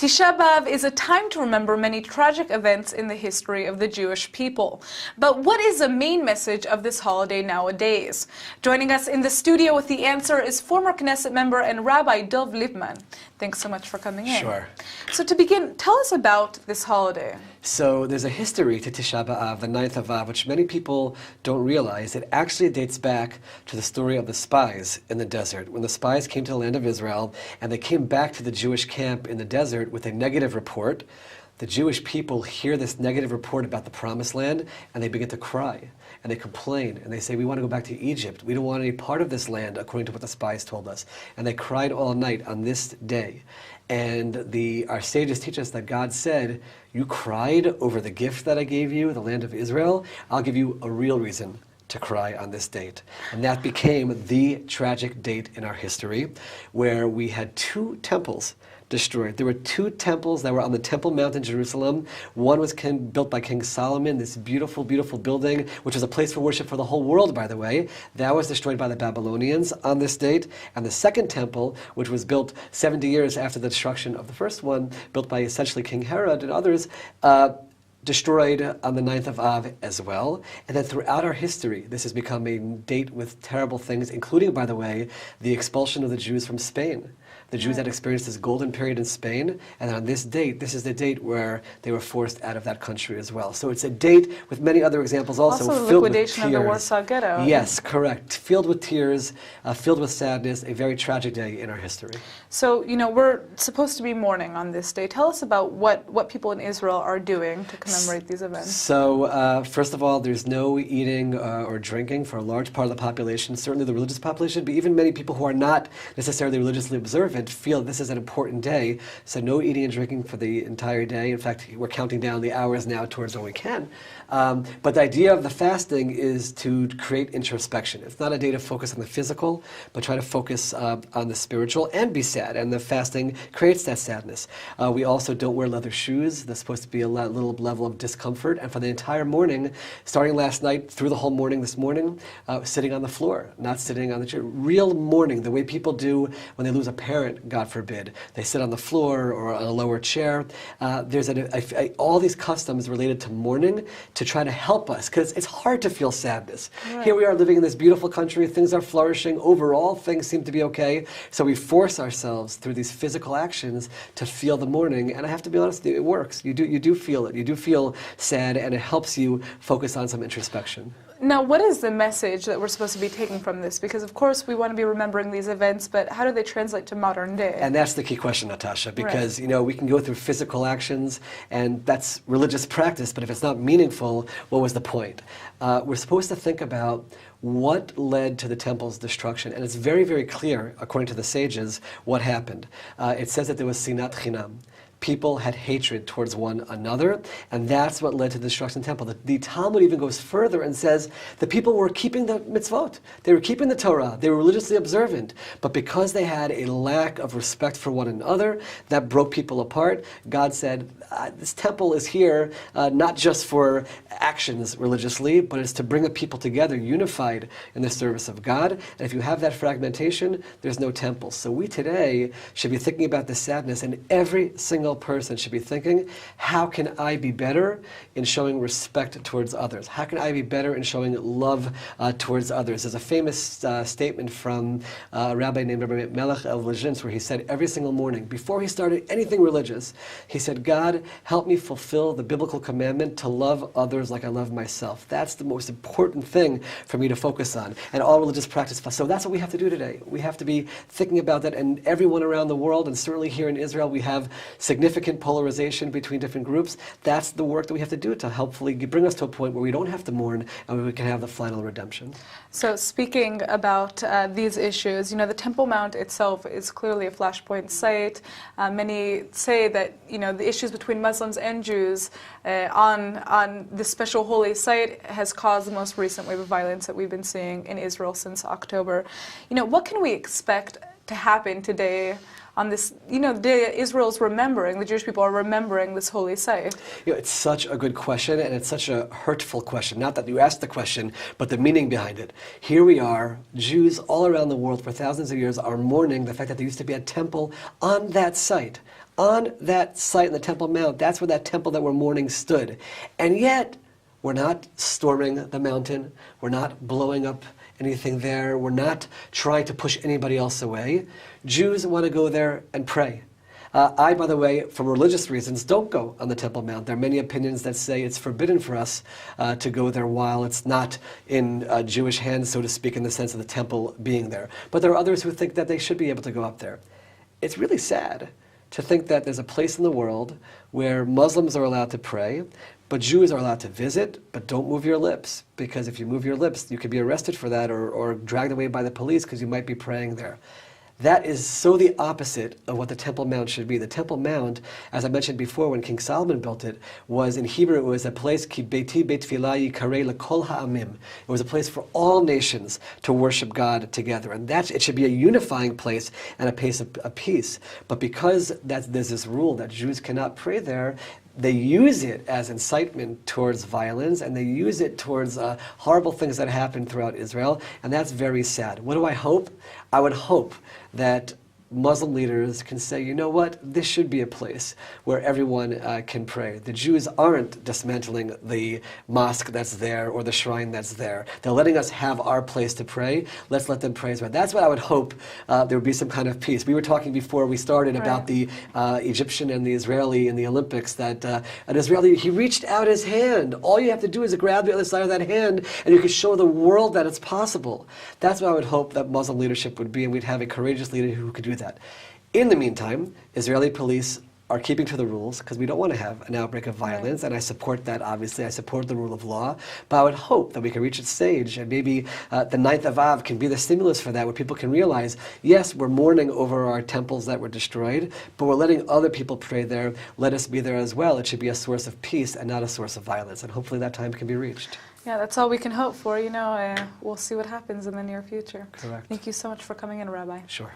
Tisha Bav is a time to remember many tragic events in the history of the Jewish people. But what is the main message of this holiday nowadays? Joining us in the studio with the answer is former Knesset member and Rabbi Dov Liebman. Thanks so much for coming in. Sure. So to begin, tell us about this holiday. So there's a history to Tisha B'Av, the 9th of Av, which many people don't realize. It actually dates back to the story of the spies in the desert. When the spies came to the land of Israel and they came back to the Jewish camp in the desert with a negative report, the Jewish people hear this negative report about the Promised Land and they begin to cry. And they complain, and they say, we want to go back to Egypt. We don't want any part of this land, according to what the spies told us. And they cried all night on this day. And our sages teach us that God said, you cried over the gift that I gave you, the land of Israel. I'll give you a real reason to cry on this date. And that became the tragic date in our history, where we had two temples destroyed. There were two temples that were on the Temple Mount in Jerusalem. One was built by King Solomon, this beautiful, beautiful building, which was a place for worship for the whole world, by the way. That was destroyed by the Babylonians on this date. And the second temple, which was built 70 years after the destruction of the first one, built by essentially King Herod and others, destroyed on the 9th of Av as well. And then throughout our history, this has become a date with terrible things, including, by the way, the expulsion of the Jews from Spain. The Jews had experienced this golden period in Spain, and on this date, this is the date where they were forced out of that country as well. So it's a date with many other examples also the filled with liquidation tears. of the Warsaw Ghetto. Yes, correct. Filled with tears, filled with sadness, a very tragic day in our history. So, we're supposed to be mourning on this day. Tell us about what people in Israel are doing to commemorate these events. So, first of all, there's no eating or drinking for a large part of the population, certainly the religious population, but even many people who are not necessarily religiously observant feel this is an important day, so no eating and drinking for the entire day. In fact, we're counting down the hours now towards when we can. But the idea of the fasting is to create introspection. It's not a day to focus on the physical, but try to focus on the spiritual and be sad, and the fasting creates that sadness. We also don't wear leather shoes. There's supposed to be a little level of discomfort, and for the entire morning, starting last night through the whole morning this morning, sitting on the floor, not sitting on the chair. Real mourning, the way people do when they lose a parent, God forbid. They sit on the floor or on a lower chair. There's all these customs related to mourning to try to help us, because it's hard to feel sadness. Right. Here we are living in this beautiful country, things are flourishing, overall things seem to be okay, so we force ourselves through these physical actions to feel the mourning, and I have to be honest, it works. You do feel it. You do feel sad, and it helps you focus on some introspection. Now, what is the message that we're supposed to be taking from this? Because, of course, we want to be remembering these events, but how do they translate to modern day? And that's the key question, Natasha, because, we can go through physical actions, and that's religious practice, but if it's not meaningful, what was the point? We're supposed to think about what led to the temple's destruction, and it's very, very clear, according to the sages, what happened. It says that there was sinat chinam. People had hatred towards one another, and that's what led to the destruction of the temple. The Talmud even goes further and says the people were keeping the mitzvot. They were keeping the Torah. They were religiously observant. But because they had a lack of respect for one another, that broke people apart. God said, this temple is here not just for actions religiously, but it's to bring a people together, unified in the service of God. And if you have that fragmentation, there's no temple. So we today should be thinking about this sadness, and every single person should be thinking, how can I be better in showing respect towards others? How can I be better in showing love towards others? There's a famous statement from a rabbi named Rabbi Melech of Lezhinsk, where he said every single morning, before he started anything religious, he said, God, help me fulfill the biblical commandment to love others like I love myself. That's the most important thing for me to focus on. And all religious practice. So that's what we have to do today. We have to be thinking about that, and everyone around the world, and certainly here in Israel, we have significant polarization between different groups. That's the work that we have to do to hopefully bring us to a point where we don't have to mourn and where we can have the final redemption. So speaking about these issues, the Temple Mount itself is clearly a flashpoint site. Many say that, the issues between Muslims and Jews on this special holy site has caused the most recent wave of violence that we've been seeing in Israel since October. What can we expect to happen today on this, the day Israel's remembering, the Jewish people are remembering this holy site? It's such a good question, and it's such a hurtful question. Not that you asked the question, but the meaning behind it. Here we are, Jews all around the world for thousands of years are mourning the fact that there used to be a temple on that site, on that site in the Temple Mount, that's where that temple that we're mourning stood. And yet, we're not storming the mountain. We're not blowing up anything there. We're not trying to push anybody else away. Jews want to go there and pray. I, by the way, for religious reasons, don't go on the Temple Mount. There are many opinions that say it's forbidden for us to go there while it's not in Jewish hands, so to speak, in the sense of the temple being there. But there are others who think that they should be able to go up there. It's really sad to think that there's a place in the world where Muslims are allowed to pray, but Jews are allowed to visit, but don't move your lips, because if you move your lips, you could be arrested for that or dragged away by the police because you might be praying there. That is so the opposite of what the Temple Mount should be. The Temple Mount, as I mentioned before, when King Solomon built it, was in Hebrew, it was a place, ki beiti beit tefillah yikarei lekol ha'amim. It was a place for all nations to worship God together. And it should be a unifying place and a place of peace. But because there's this rule that Jews cannot pray there, they use it as incitement towards violence, and they use it towards horrible things that happen throughout Israel, and that's very sad. What do I hope? I would hope that Muslim leaders can say, you know what, this should be a place where everyone can pray. The Jews aren't dismantling the mosque that's there or the shrine that's there. They're letting us have our place to pray. Let's let them pray as well. That's what I would hope there would be some kind of peace. We were talking before we started about the Egyptian and the Israeli in the Olympics, that an Israeli, he reached out his hand. All you have to do is grab the other side of that hand and you can show the world that it's possible. That's what I would hope that Muslim leadership would be, and we'd have a courageous leader who could do that. In the meantime, Israeli police are keeping to the rules because we don't want to have an outbreak of violence, and I support that, obviously. I support the rule of law, but I would hope that we can reach a stage, and maybe the 9th of Av can be the stimulus for that, where people can realize, yes, we're mourning over our temples that were destroyed, but we're letting other people pray there. Let us be there as well. It should be a source of peace and not a source of violence, and hopefully that time can be reached. Yeah, that's all we can hope for. We'll see what happens in the near future. Correct. Thank you so much for coming in, Rabbi. Sure.